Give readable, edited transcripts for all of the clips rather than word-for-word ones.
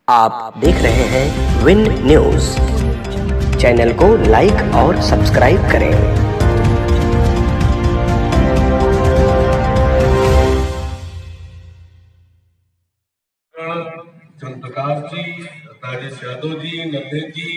आप देख रहे हैं विन न्यूज। चैनल को लाइक और सब्सक्राइब करें। चंद्रकांत जी, राजेश यादव जी, नंदेन जी,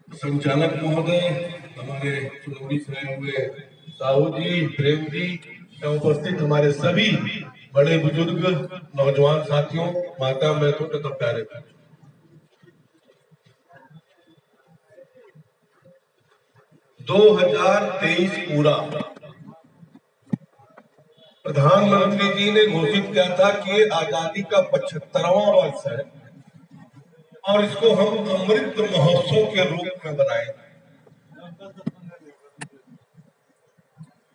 संचालक महोदय, हमारे चुनावी से आए हुए साहू जी, प्रेम जी, उपस्थित हमारे सभी बड़े बुजुर्ग नौजवान साथियों, माता महतो तथा प्यारे, 2023 पूरा प्रधानमंत्री जी ने घोषित किया था कि आजादी का 75वां वर्ष है और इसको हम अमृत महोत्सव के रूप में बनाएंगे।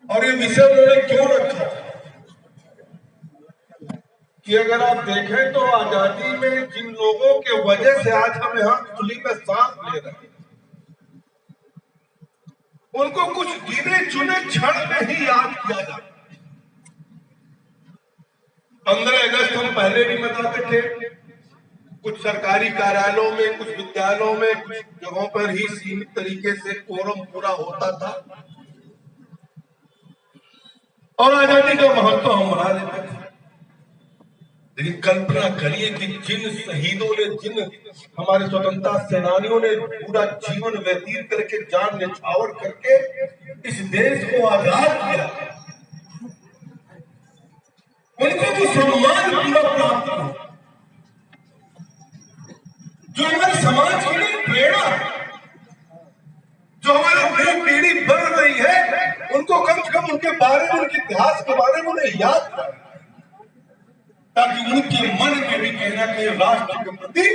और ये विषय उन्होंने क्यों रखा कि अगर आप देखें तो आजादी में जिन लोगों के वजह से आज हम यहाँ खुली में सांस ले रहे हैं, उनको कुछ गिने चुने क्षण में ही याद किया जाता। 15 अगस्त हम पहले भी मनाते थे, कुछ सरकारी कार्यालयों में, कुछ विद्यालयों में, कुछ जगहों पर ही सीमित तरीके से कोरम पूरा होता था और आजादी का महत्व हम मना लेते थे। लेकिन कल्पना करिए कि जिन शहीदों ने, जिन हमारे स्वतंत्रता सेनानियों ने पूरा जीवन व्यतीत करके, जान न्यौछावर करके इस देश को आजाद किया, उनको जो सम्मान पूरा प्राप्त हुआ, जो हमारे समाज के लिए प्रेरणा है, जो हमारी नई पीढ़ी बढ़ रही है, उनको कम से कम उनके बारे में, उनके इतिहास के बारे में उन्हें याद करें, ताकि उनके मन में भी कहीं ना कहीं राष्ट्र के प्रति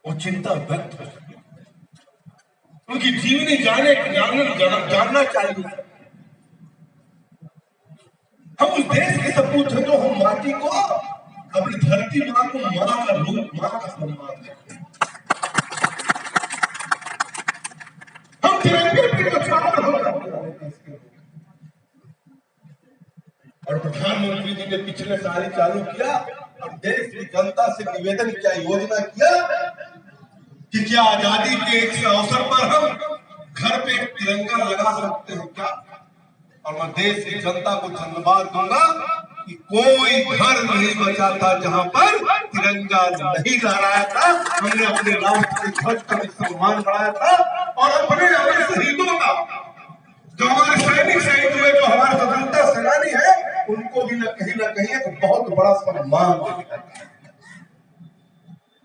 वो चिंता व्यक्त हो सके, उनकी जीवनी जानना चाहिए। हम उस देश के सपूत हैं जो हम माटी को, अपनी धरती मां को मां का रूप, मां का सम्मान देते हैं। हम तिरंगे की रक्षा और प्रधानमंत्री जी ने पिछले साल ही चालू किया और देश की जनता से निवेदन किया, योजना किया कि क्या आजादी के इस अवसर पर हम घर पे तिरंगा लगा सकते हैं क्या? और मैं देश की जनता को धन्यवाद दूंगा कि कोई घर नहीं बचा था जहां पर तिरंगा नहीं लहराया था। हमने अपने राष्ट्र के ध्वज का सम्मान बढ़ाया था और अपने शहीदों का, जो हमारे सैनिक शहीद हुए, जो हमारे स्वतंत्रता सेनानी है, उनको भी न कहीं एक बहुत बड़ा सम्मान दिया।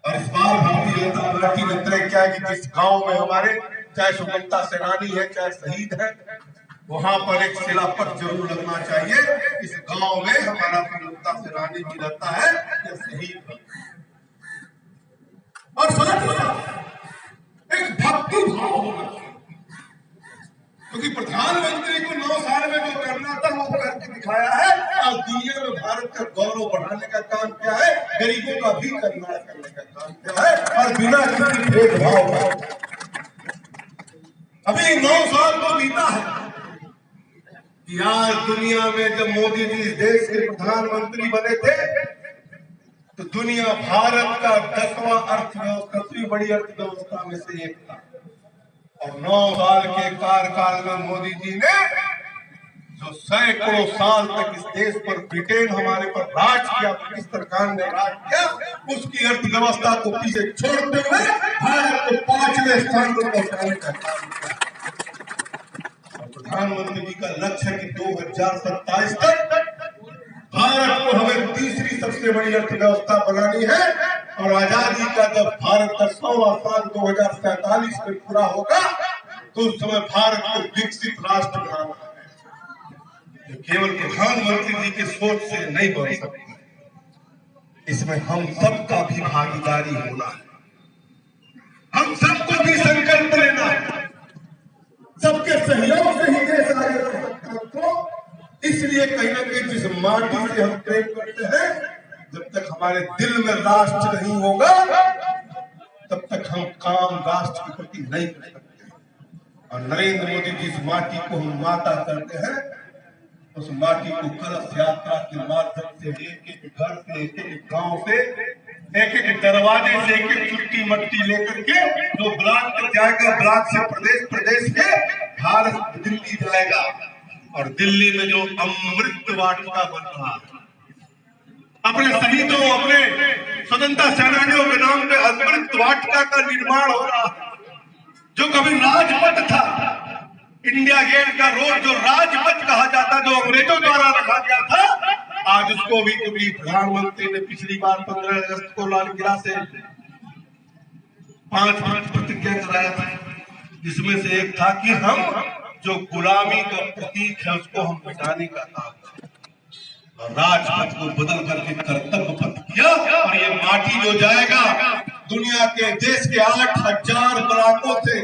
और इस बार भारतीय जनता पार्टी ने तय किया कि जिस गांव में हमारे चाहे स्वतंत्रता सेनानी है, चाहे शहीद है, वहां पर एक शिलापट जरूर लगना चाहिए। इस गांव में हमारा स्वतंत्रता सेनानी भी रहता है या शहीद, और साथ ही साथ एक भक्ति भाव होना चाहिए, क्योंकि प्रधानमंत्री को 9 साल में जो करना था वो करके दिखाया है। और दुनिया में भारत का गौरव बढ़ाने का काम क्या है, गरीबों का भी कल्याण करने का काम क्या है, और बिना किसी भेदभाव का। अभी 9 साल तो बीता है कि आज दुनिया में जब मोदी जी इस देश के प्रधानमंत्री बने थे तो दुनिया भारत का 10वां अर्थव्यवस्था, सबसे बड़ी अर्थव्यवस्था में से एक था। और 9 साल के कार्यकाल में मोदी जी ने जो सैकड़ों साल तक इस देश पर, ब्रिटेन हमारे पर राज किया, ब्रिटिश सरकार ने राज किया, उसकी अर्थव्यवस्था को पीछे छोड़ते हुए भारत को 5वें स्थान पर पहुंचाने का काम किया। प्रधानमंत्री जी का लक्ष्य है कि 2027 तक भारत को हमें तीसरी सबसे बड़ी अर्थव्यवस्था बनानी है। और आजादी का जब भारत का 100वां साल 2047 में पूरा होगा तो उस समय भारत को विकसित राष्ट्र बनाना है। तो केवल प्रधानमंत्री जी की सोच से नहीं बन सकती, इसमें हम सबका भी भागीदारी होना है, हम सबको भी संकल्प लेना है, सबके सहयोग से ही देश आगे बढ़ सकता है। इसलिए कहीं ना कहीं जिस माटी से हम प्रेम करते हैं, जब तक हमारे दिल में राष्ट्र नहीं होगा तब तक हम काम राष्ट्र के प्रति नहीं कर सकते। और नरेंद्र मोदी जिस माटी को हम माता करते हैं, उस माटी को कलश यात्रा के माध्यम से, एक एक घर से, एक एक गांव से, एक एक दरवाजे से, एक एक चुट्टी मट्टी लेकर के जो ब्लॉक तक जाएगा, ब्लॉक से प्रदेश, प्रदेश के भारत दिल्ली जाएगा। और दिल्ली में जो अमृत वाटिका बन रहा है, अपने शहीदों, अपने स्वतंत्रता सेनानियों के नाम पे अमृत वाटिका का निर्माण हो रहा है। जो कभी राजपथ था, इंडिया गेट का रोड जो राजपथ कहा जाता, जो अंग्रेजों द्वारा रखा गया था, आज उसको भी कभी प्रधानमंत्री ने पिछली बार 15 अगस्त को लाल किला से 5 प्रतिज्ञा कराया था, जिसमें से एक था कि हम जो गुलामी का प्रतीक है उसको हम मिटाने का काम करें। और राजपथ को बदल करके कर्तव्य पथ किया। और ये माटी जो जाएगा दुनिया के देश के 8000 ब्लॉकों से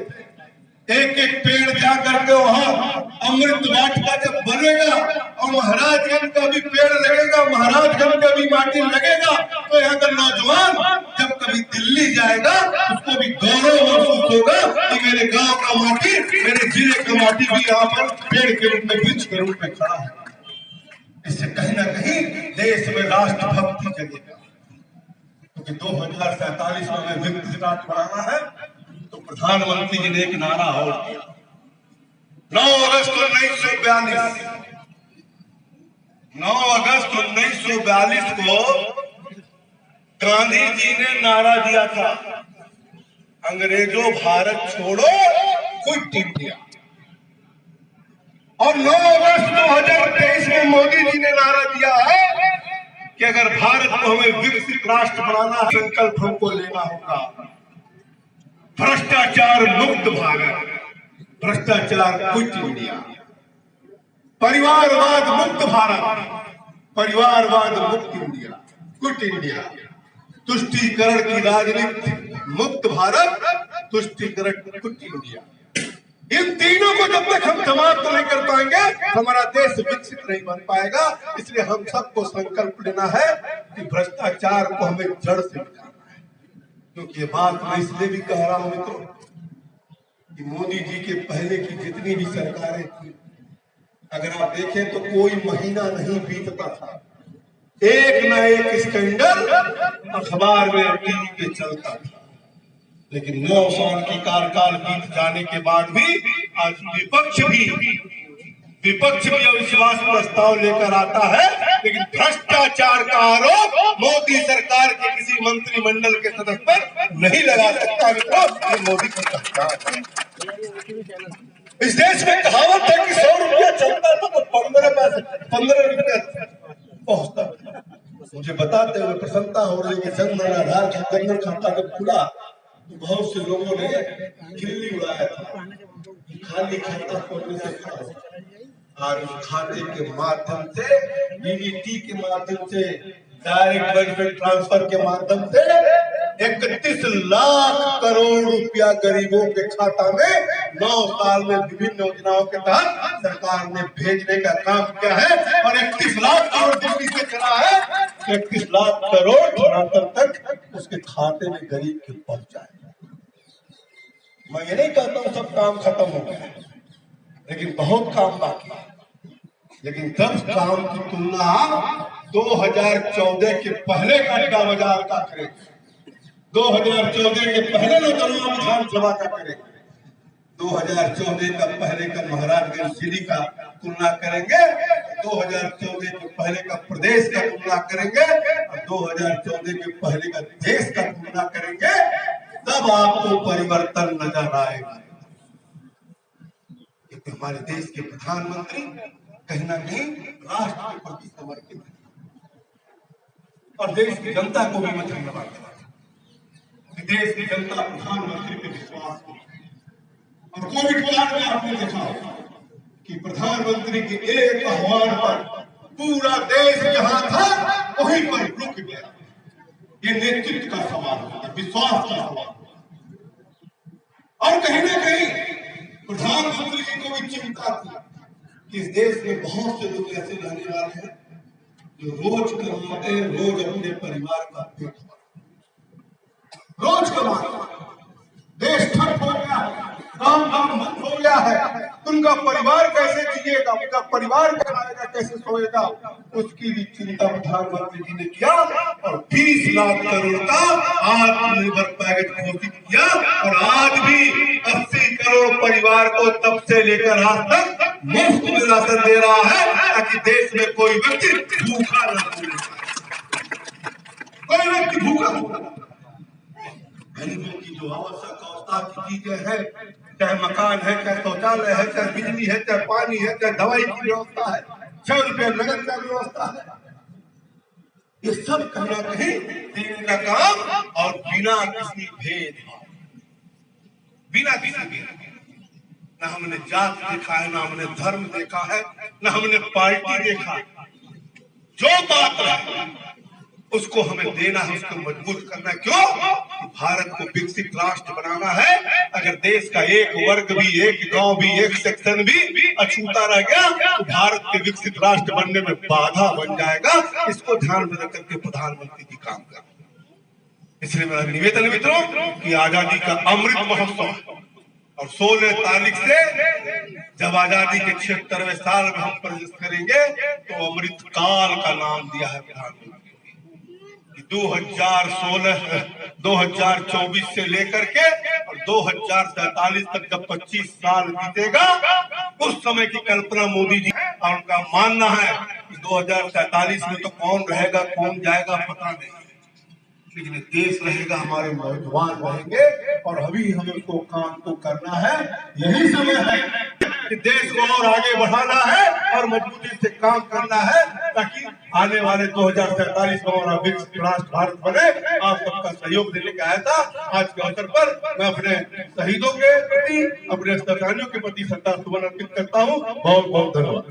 एक एक पेड़ जा करके वहां अमृत वाटिका जब बनेगा और महाराजगंज का भी पेड़ लगेगा, महाराजगंज का भी माटी लगेगा, तो यहाँ का नौजवान जब कभी दिल्ली जाएगा उसको भी गौरव महसूस होगा कि मेरे गांव का माटी, मेरे जिले का माटी भी यहाँ पर पेड़ के रूप में, वृक्ष के रूप में खड़ा है। इससे कहीं ना कहीं देश में राष्ट्रभक्ति जगेगा। क्योंकि 2047 में हमें विकसित राष्ट्र बनाना है, तो प्रधानमंत्री जी ने एक नारा और दिया। 9 अगस्त 1942 को गांधी जी ने नारा दिया था, अंग्रेजों भारत छोड़ो, क्विट इंडिया। और 9 अगस्त 2023 में मोदी जी ने नारा दिया है कि अगर भारत को हमें विकसित राष्ट्र बनाना, संकल्प हमको लेना होगा भ्रष्टाचार मुक्त भारत, भ्रष्टाचार क्विट इंडिया, परिवारवाद मुक्त भारत, परिवारवाद मुक्त इंडिया, क्विट इंडिया, तुष्टीकरण की राजनीति मुक्त भारत, तुष्टीकरण क्विट इंडिया। इन तीनों को जब तक हम समाप्त नहीं कर पाएंगे हमारा देश विकसित नहीं बन पाएगा। इसलिए हम सबको संकल्प लेना है कि भ्रष्टाचार को हमें जड़ से मिटाना है। क्योंकि ये बात मैं इसलिए भी कह रहा हूं मित्रों कि मोदी जी के पहले की जितनी भी सरकारें थी, अगर आप देखें तो कोई महीना नहीं बीतता था एक न एक स्कैंडल अखबार में, टीवी पे चलता था। लेकिन 9 साल की कार्यकाल बीत जाने के बाद भी आज विपक्ष भी अविश्वास प्रस्ताव लेकर आता है, लेकिन भ्रष्टाचार का आरोप मोदी सरकार के किसी मंत्रिमंडल के सदस्य पर नहीं लगा सकता। ये मोदी की सरकार है। इस देश में कहावत है कि 100 रुपया चलता था तो 15 रुपया पहुंचता। मुझे बताते हुए प्रसन्नता हो रही है, जनधन आधार जनधन खाता जब खुला तो बहुत से लोगों ने खिल्ली उड़ाया था, खाली खाता खोलने से। और उस खाते के माध्यम से, डीबीटी के माध्यम से, डायरेक्ट बेनिफिट ट्रांसफर के माध्यम से 31 लाख करोड़ रुपया गरीबों के खाता में 9 साल में विभिन्न योजनाओं के तहत सरकार ने भेजने का काम किया है। और 31 लाख करोड़ दिल्ली से चला है, 31 लाख करोड़ धरातल तक उसके खाते में गरीब के पहुंच जाए। मैं ये नहीं कहता हूं सब काम खत्म हो गया, लेकिन बहुत काम बाकी है। लेकिन जब काम की तुलना 2014 के पहले का बाजार का करें, 2014 के पहले लोकसभा विधानसभा का करें, 2014 का पहले का महाराजगंज जिले का तुलना करेंगे, 2014 के पहले का प्रदेश का तुलना करेंगे, और 2014 के पहले का देश का तुलना करेंगे, तब आपको परिवर्तन नजर आएगा। क्योंकि हमारे देश के प्रधानमंत्री कहीं ना कहीं राष्ट्र के प्रति समर्पित है और देश की जनता को भी मैं धन्यवाद देता हूं। देश की जनता प्रधानमंत्री पे विश्वास है। और कोविड काल में आपने देखा कि प्रधानमंत्री के एक आह्वान पर पूरा देश जहां था वहीं पर रुक गया। ये नेतृत्व का सवाल है, विश्वास का सवाल। और कहीं ना कहीं प्रधानमंत्री जी को भी चिंता थी कि इस देश में बहुत से लोग ऐसे रहने वाले हैं जो रोज कमाते हैं, रोज अपने परिवार का पेट रोज कमाते, देश ठप हो गया है, काम बंद हो गया है, उनका परिवार कैसे जिएगा, अपना परिवार कमाएगा, कैसे सोएगा, उसकी भी चिंता प्रधानमंत्री जी ने किया और 20 लाख करोड़ का आत्मनिर्भर पैकेज घोषित किया। और आज भी 80 करोड़ परिवार को तब से लेकर आज तक मुफ्त में राशन दे रहा है, ताकि देश में कोई व्यक्ति भूखा न सोए, कोई व्यक्ति भूखा न। गरीबों की जो आवश्यक अवस्था की चीजें है, चाहे मकान है, चाहे शौचालय है, चाहे बिजली है, चाहे पानी है, चाहे दवाई की व्यवस्था है, 6 रुपये नगद का व्यवस्था है, ये सब कहीं ना कहीं देने का काम, और बिना किसी भेदभाव, बिना किसी भेदभाव। न हमने जात देखा है, न हमने धर्म देखा है, न हमने पार्टी देखा है। जो बात है उसको हमें देना है, उसको मजबूत करना है। क्यों? भारत को विकसित राष्ट्र बनाना है। अगर देश का एक वर्ग भी, एक गांव भी, एक सेक्शन भी अछूता रह गया तो भारत के विकसित राष्ट्र बनने में बाधा बन जाएगा। इसको ध्यान में रख करके प्रधानमंत्री जी काम करें। इसलिए मेरा निवेदन है मित्रों कि आजादी का अमृत महोत्सव और 16 तारीख से जब आजादी के 76वें साल में हम प्रदर्शन करेंगे तो अमृत काल का नाम दिया है प्रधानमंत्री। 2024 से लेकर के और 2047 तक जब 25 साल बीतेगा, उस समय की कल्पना मोदी जी, और उनका मानना है कि 2047 में तो कौन रहेगा कौन जाएगा पता नहीं, लेकिन देश रहेगा, हमारे नौजवान रहेंगे, और अभी हमें उसको काम तो करना है। यही समय है कि देश को और आगे बढ़ाना है और मजबूती से काम करना है, ताकि आने वाले 2047 में हमारा विकसित राष्ट्र भारत बने। आप सबका सहयोग देने का आया था। आज के अवसर पर मैं अपने शहीदों के प्रति, अपने सेनानियों के प्रति श्रद्धा सुमन अर्पित करता हूँ। बहुत बहुत धन्यवाद।